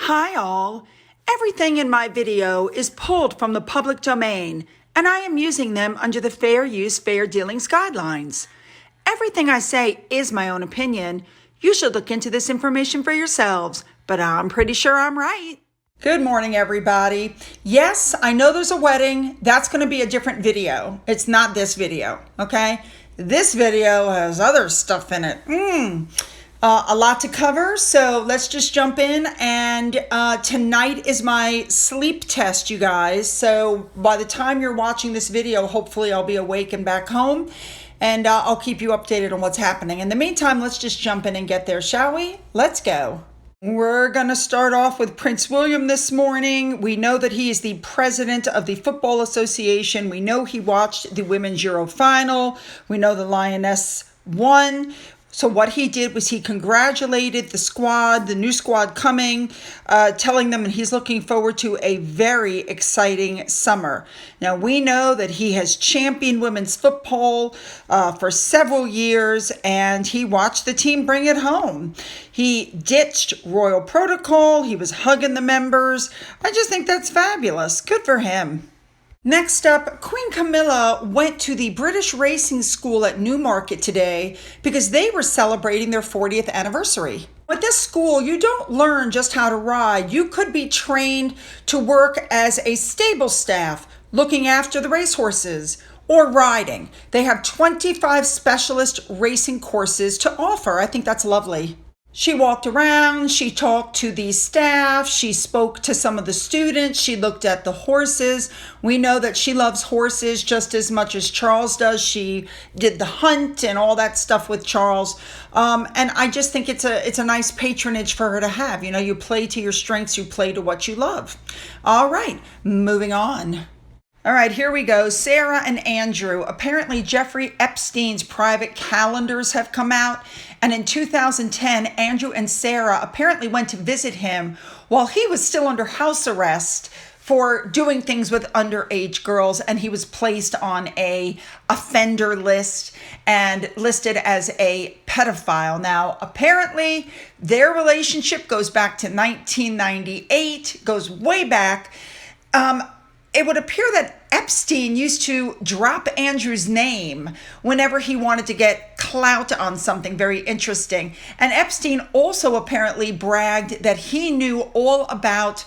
Hi all. Everything in my video is pulled from the public domain, and I am using them under the Fair Use, Fair Dealings guidelines. Everything I say is my own opinion. You should look into this information for yourselves, but I'm pretty sure I'm right. Good morning, everybody. Yes, I know there's a wedding. That's going to be a different video. It's not this video, okay? This video has other stuff in it. A lot to cover, so let's just jump in. And tonight is my sleep test, you guys. So by the time you're watching this video, hopefully I'll be awake and back home, and I'll keep you updated on what's happening. In the meantime, let's just jump in and get there, shall we? Let's go. We're going to start off with Prince William this morning. We know that he is the president of the Football Association. We know he watched the Women's Euro final. We know the Lioness won. So what he did was he congratulated the squad, the new squad coming, telling them he's looking forward to a very exciting summer. Now, we know that he has championed women's football for several years, and he watched the team bring it home. He ditched royal protocol. He was hugging the members. I just think that's fabulous. Good for him. Next up, Queen Camilla went to the British Racing School at Newmarket today because they were celebrating their 40th anniversary. With this school, you don't learn just how to ride. You could be trained to work as a stable staff, looking after the racehorses, or riding. They have 25 specialist racing courses to offer. I think that's lovely. She walked around, she talked to the staff, she spoke to some of the students, she looked at the horses. We know that she loves horses just as much as Charles does. She did the hunt and all that stuff with Charles. And I just think it's a nice patronage for her to have. You know, you play to your strengths, you play to what you love. All right, moving on. All right, here we go. Sarah and Andrew. Apparently, Jeffrey Epstein's private calendars have come out. And in 2010, Andrew and Sarah apparently went to visit him while he was still under house arrest for doing things with underage girls. And he was placed on a offender list and listed as a pedophile. Now, apparently, their relationship goes back to 1998, goes way back. It would appear that Epstein used to drop Andrew's name whenever he wanted to get clout on something very interesting. And Epstein also apparently bragged that he knew all about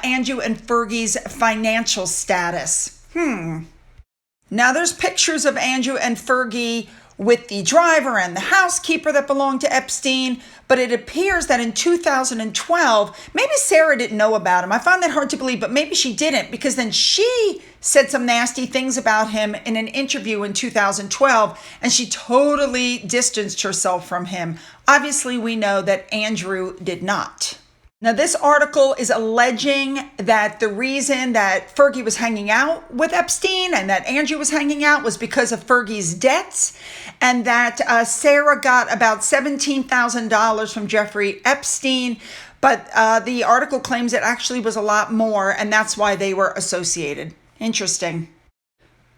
Andrew and Fergie's financial status. Now there's pictures of Andrew and Fergie with the driver and the housekeeper that belonged to Epstein, but it appears that in 2012, maybe Sarah didn't know about him. I find that hard to believe, but maybe she didn't, because then she said some nasty things about him in an interview in 2012, and she totally distanced herself from him. Obviously, we know that Andrew did not. Now, this article is alleging that the reason that Fergie was hanging out with Epstein and that Andrew was hanging out was because of Fergie's debts, and that Sarah got about $17,000 from Jeffrey Epstein. But the article claims it actually was a lot more, and that's why they were associated. Interesting.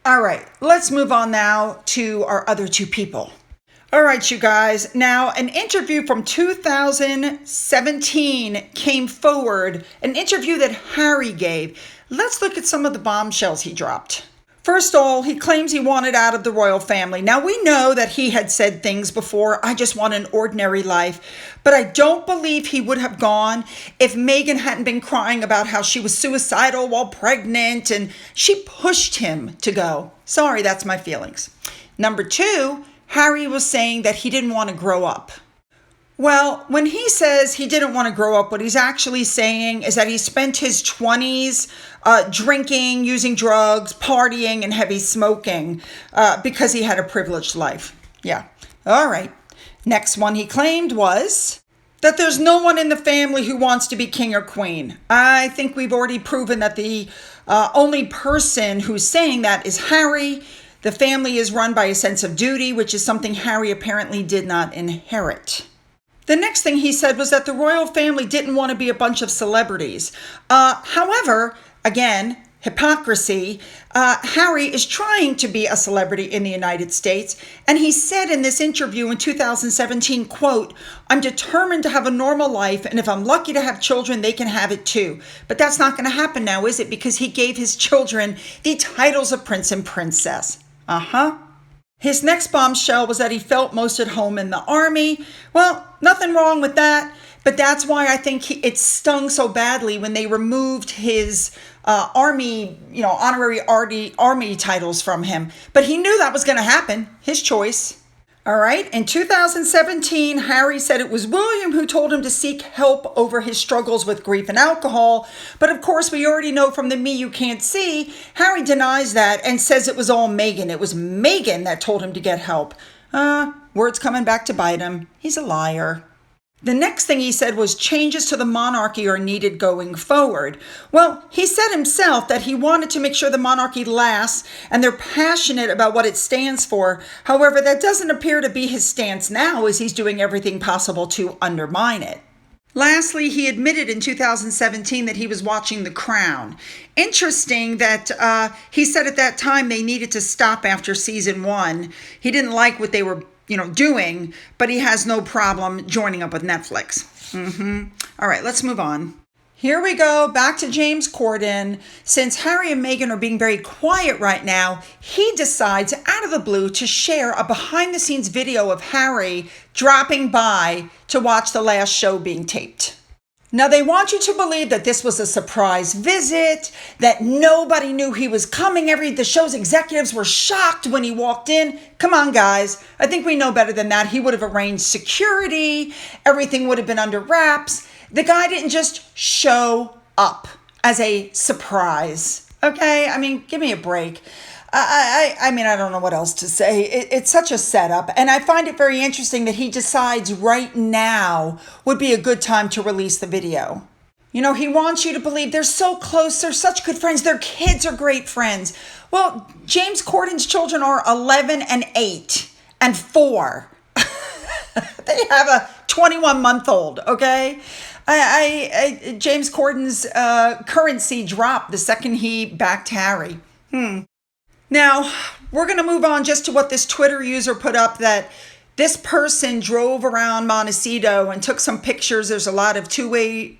All right, let's move on now to our other two people. All right, you guys. Now, an interview from 2017 came forward, an interview that Harry gave. Let's look at some of the bombshells he dropped. First of all, he claims he wanted out of the royal family. Now, we know that he had said things before, I just want an ordinary life. But I don't believe he would have gone if Meghan hadn't been crying about how she was suicidal while pregnant, and she pushed him to go. Sorry, that's my feelings. Number two, Harry was saying that he didn't want to grow up. Well, when he says he didn't want to grow up, what he's actually saying is that he spent his 20s drinking, using drugs, partying, and heavy smoking because he had a privileged life. Yeah. All right. Next one he claimed was that there's no one in the family who wants to be king or queen. I think we've already proven that the only person who's saying that is Harry. The family is run by a sense of duty, which is something Harry apparently did not inherit. The next thing he said was that the royal family didn't want to be a bunch of celebrities. However, again, hypocrisy, Harry is trying to be a celebrity in the United States. And he said in this interview in 2017, quote, "I'm determined to have a normal life. And if I'm lucky to have children, they can have it too." But that's not going to happen now, is it? Because he gave his children the titles of prince and princess. His next bombshell was that he felt most at home in the army. Well, nothing wrong with that. But that's why I think it stung so badly when they removed his army, honorary army titles from him. But he knew that was going to happen. His choice. All right. In 2017, Harry said it was William who told him to seek help over his struggles with grief and alcohol. But of course, we already know from the Me You Can't See, Harry denies that and says it was all Meghan. It was Meghan that told him to get help. Words coming back to bite him. He's a liar. The next thing he said was changes to the monarchy are needed going forward. Well, he said himself that he wanted to make sure the monarchy lasts and they're passionate about what it stands for. However, that doesn't appear to be his stance now, as he's doing everything possible to undermine it. Lastly, he admitted in 2017 that he was watching The Crown. Interesting that he said at that time they needed to stop after season 1. He didn't like what they were doing, but he has no problem joining up with Netflix. All right, let's move on. Here we go, back to James Corden. Since Harry and Meghan are being very quiet right now, he decides out of the blue to share a behind-the-scenes video of Harry dropping by to watch the last show being taped. Now, they want you to believe that this was a surprise visit, that nobody knew he was coming. The show's executives were shocked when he walked in. Come on, guys. I think we know better than that. He would have arranged security. Everything would have been under wraps. The guy didn't just show up as a surprise. Okay? I mean, give me a break. I mean, I don't know what else to say. It's such a setup. And I find it very interesting that he decides right now would be a good time to release the video. He wants you to believe they're so close. They're such good friends. Their kids are great friends. Well, James Corden's children are 11 and 8 and 4. They have a 21-month-old, okay? James Corden's currency dropped the second he backed Harry. Now, we're going to move on just to what this Twitter user put up, that this person drove around Montecito and took some pictures. There's a lot of two-way,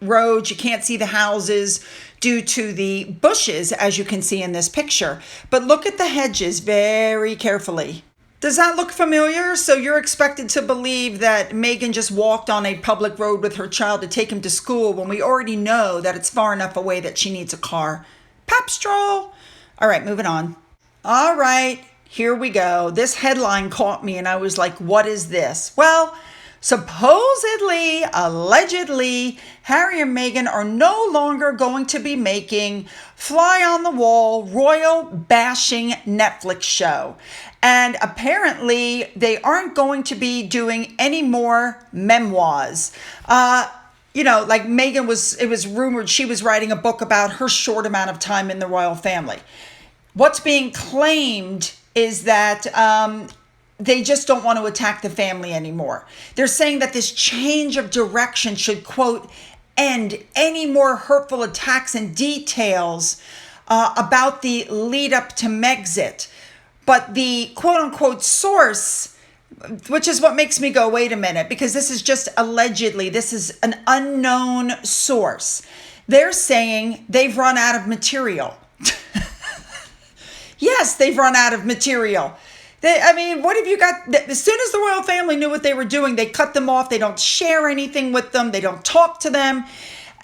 roads. You can't see the houses due to the bushes, as you can see in this picture. But look at the hedges very carefully. Does that look familiar? So you're expected to believe that Meghan just walked on a public road with her child to take him to school when we already know that it's far enough away that she needs a car. Pap stroll. All right, moving on. All right, here we go. This headline caught me and I was like, what is this? Well, supposedly, allegedly, Harry and Meghan are no longer going to be making fly-on-the-wall, royal bashing Netflix show. And apparently, they aren't going to be doing any more memoirs. Like Meghan it was rumored she was writing a book about her short amount of time in the royal family. What's being claimed is that they just don't want to attack the family anymore. They're saying that this change of direction should, quote, end any more hurtful attacks and details about the lead up to Megxit. But the quote unquote source, which is what makes me go, wait a minute, because this is just allegedly, this is an unknown source. They're saying they've run out of material. Yes, they've run out of material. What have you got? As soon as the royal family knew what they were doing, they cut them off. They don't share anything with them. They don't talk to them.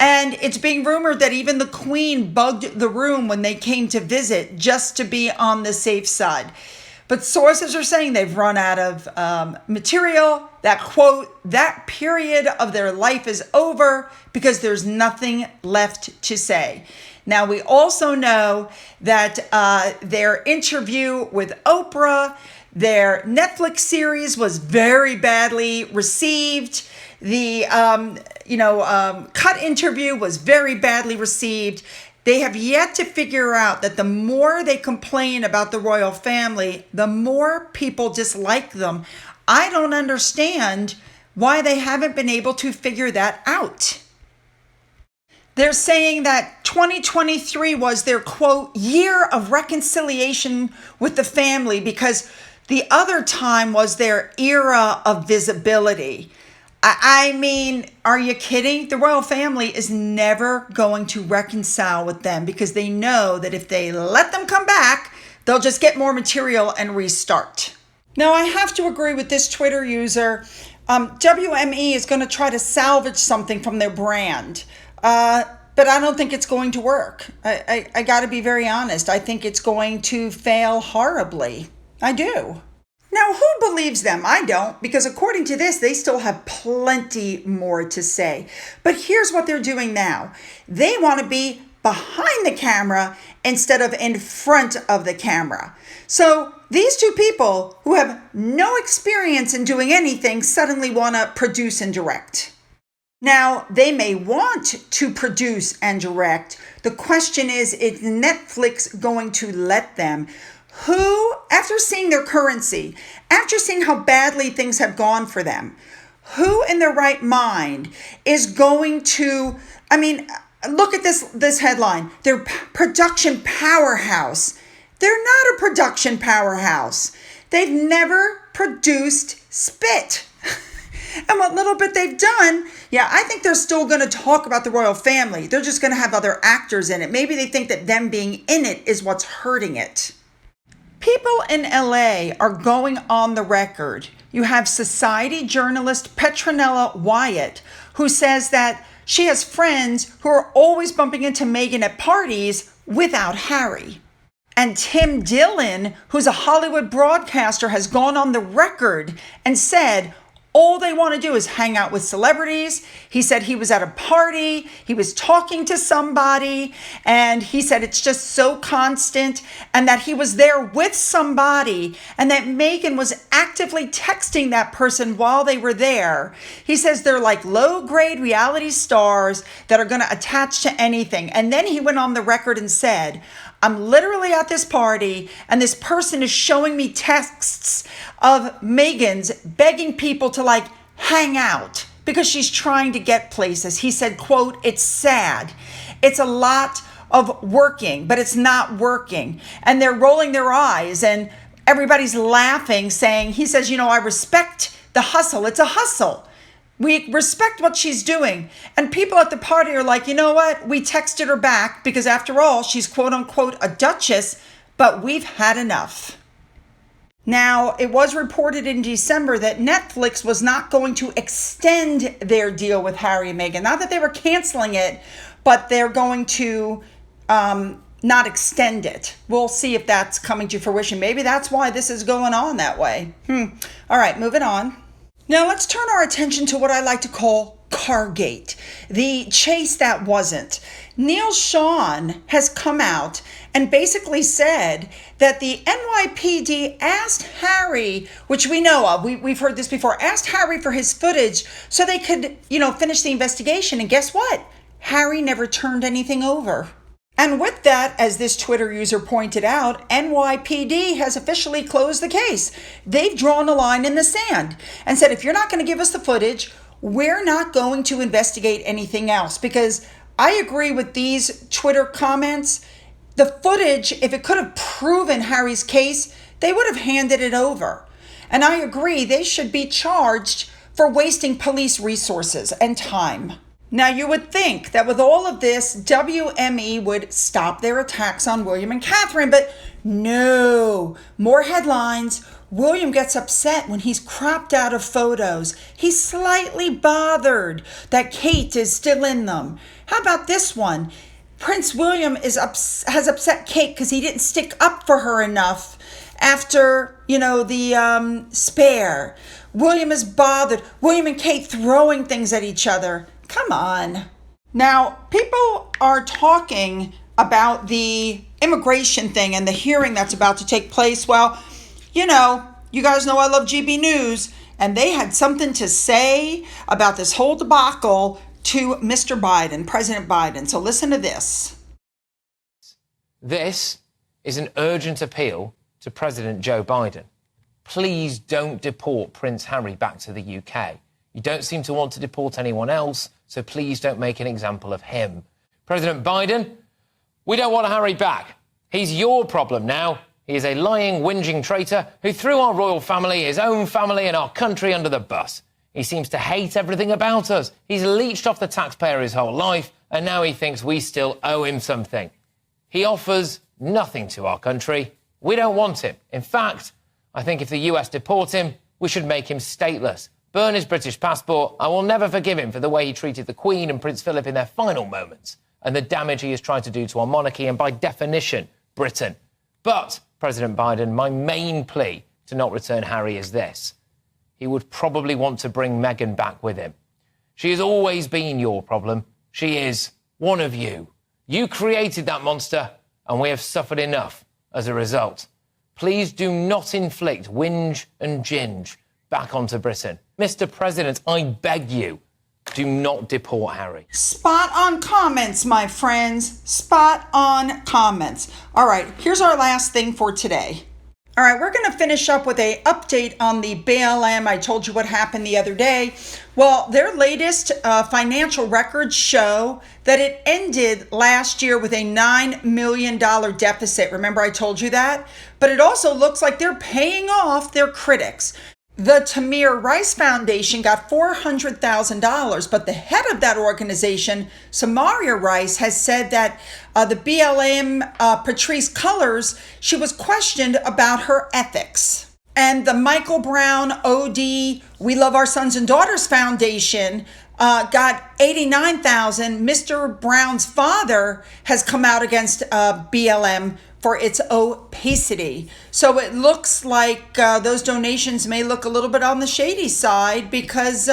And it's being rumored that even the Queen bugged the room when they came to visit just to be on the safe side. But sources are saying they've run out of material, that quote, that period of their life is over because there's nothing left to say. Now, we also know that their interview with Oprah, their Netflix series was very badly received. The, cut interview was very badly received. They have yet to figure out that the more they complain about the royal family, the more people dislike them. I don't understand why they haven't been able to figure that out. They're saying that 2023 was their, quote, year of reconciliation with the family because the other time was their era of visibility. I mean, are you kidding? The royal family is never going to reconcile with them because they know that if they let them come back, they'll just get more material and restart. Now, I have to agree with this Twitter user. WME is going to try to salvage something from their brand. But I don't think it's going to work. I got to be very honest. I think it's going to fail horribly. I do. Now, who believes them? I don't, because according to this, they still have plenty more to say. But here's what they're doing now. They want to be behind the camera instead of in front of the camera. So these two people who have no experience in doing anything suddenly want to produce and direct. Now, they may want to produce and direct. The question is Netflix going to let them? Who, after seeing their currency, after seeing how badly things have gone for them, who in their right mind is going to, look at this headline. They're production powerhouse. They're not a production powerhouse. They've never produced spit. And what little bit they've done, I think they're still going to talk about the royal family. They're just going to have other actors in it. Maybe they think that them being in it is what's hurting it. People in LA are going on the record. You have society journalist Petronella Wyatt, who says that she has friends who are always bumping into Meghan at parties without Harry. And Tim Dillon, who's a Hollywood broadcaster, has gone on the record and said all they want to do is hang out with celebrities. He said he was at a party, he was talking to somebody, and he said it's just so constant, and that he was there with somebody, and that Meghan was actively texting that person while they were there. He says they're like low-grade reality stars that are going to attach to anything. And then he went on the record and said, I'm literally at this party and this person is showing me texts of Meghan's begging people to hang out because she's trying to get places. He said, quote, it's sad. It's a lot of working, but it's not working. And they're rolling their eyes and everybody's laughing, saying, he says, I respect the hustle. It's a hustle. We respect what she's doing. And people at the party are like, you know what? We texted her back because after all, she's quote unquote a duchess, but we've had enough. Now, it was reported in December that Netflix was not going to extend their deal with Harry and Meghan. Not that they were canceling it, but they're going to not extend it. We'll see if that's coming to fruition. Maybe that's why this is going on that way. All right, moving on. Now let's turn our attention to what I like to call Cargate, the chase that wasn't. Neil Sean has come out and basically said that the NYPD asked Harry, which we know of, we've heard this before, asked Harry for his footage so they could, finish the investigation. And guess what? Harry never turned anything over. And with that, as this Twitter user pointed out, NYPD has officially closed the case. They've drawn a line in the sand and said, if you're not going to give us the footage, we're not going to investigate anything else. Because I agree with these Twitter comments. The footage, if it could have proven Harry's case, they would have handed it over. And I agree, they should be charged for wasting police resources and time. Now, you would think that with all of this, WME would stop their attacks on William and Catherine, but no. More headlines. William gets upset when he's cropped out of photos. He's slightly bothered that Kate is still in them. How about this one? Prince William has upset Kate because he didn't stick up for her enough after, the spare. William is bothered. William and Kate throwing things at each other. Come on. Now, people are talking about the immigration thing and the hearing that's about to take place. Well, you guys know I love GB News, and they had something to say about this whole debacle to Mr. Biden, President Biden. So listen to this. This is an urgent appeal to President Joe Biden. Please don't deport Prince Harry back to the UK. You don't seem to want to deport anyone else, so please don't make an example of him. President Biden, we don't want Harry back. He's your problem now. He is a lying, whinging traitor who threw our royal family, his own family and our country under the bus. He seems to hate everything about us. He's leeched off the taxpayer his whole life, and now he thinks we still owe him something. He offers nothing to our country. We don't want him. In fact, I think if the US deport him, we should make him stateless. Burn his British passport. I will never forgive him for the way he treated the Queen and Prince Philip in their final moments, and the damage he has tried to do to our monarchy and, by definition, Britain. But, President Biden, my main plea to not return Harry is this. He would probably want to bring Meghan back with him. She has always been your problem. She is one of you. You created that monster, and we have suffered enough as a result. Please do not inflict whinge and ginge back onto Britain. Mr. President, I beg you, do not deport Harry. Spot on comments, my friends. Spot on comments. All right, here's our last thing for today. All right, we're going to finish up with an update on the BLM. I told you what happened the other day. Well, their latest financial records show that it ended last year with a $9 million deficit. Remember I told you that? But it also looks like they're paying off their critics. The Tamir Rice Foundation got $400,000, but the head of that organization, Samaria Rice, has said that the BLM, Patrisse Cullors, she was questioned about her ethics. And the Michael Brown OD We Love Our Sons and Daughters Foundation got $89,000. Mr. Brown's father has come out against BLM for its opacity. So it looks like those donations may look a little bit on the shady side because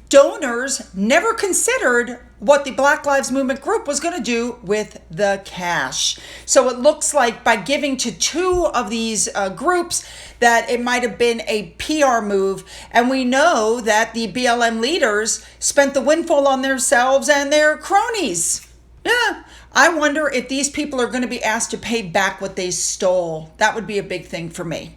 donors never considered what the Black Lives Movement group was going to do with the cash. So it looks like by giving to two of these groups that it might have been a PR move. And we know that the BLM leaders spent the windfall on themselves and their cronies. Yeah. I wonder if these people are going to be asked to pay back what they stole. That would be a big thing for me.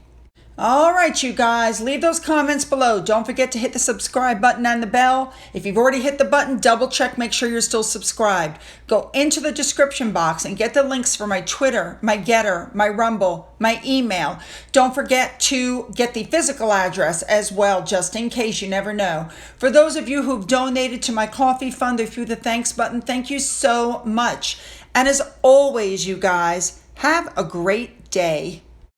All right, you guys, leave those comments below. Don't forget to hit the subscribe button and the bell. If you've already hit the button, double check, make sure you're still subscribed. Go into the description box and get the links for my Twitter, my Getter, my Rumble, my email. Don't forget to get the physical address as well, just in case, you never know. For those of you who've donated to my coffee fund or through the thanks button, thank you so much. And as always, you guys, have a great day.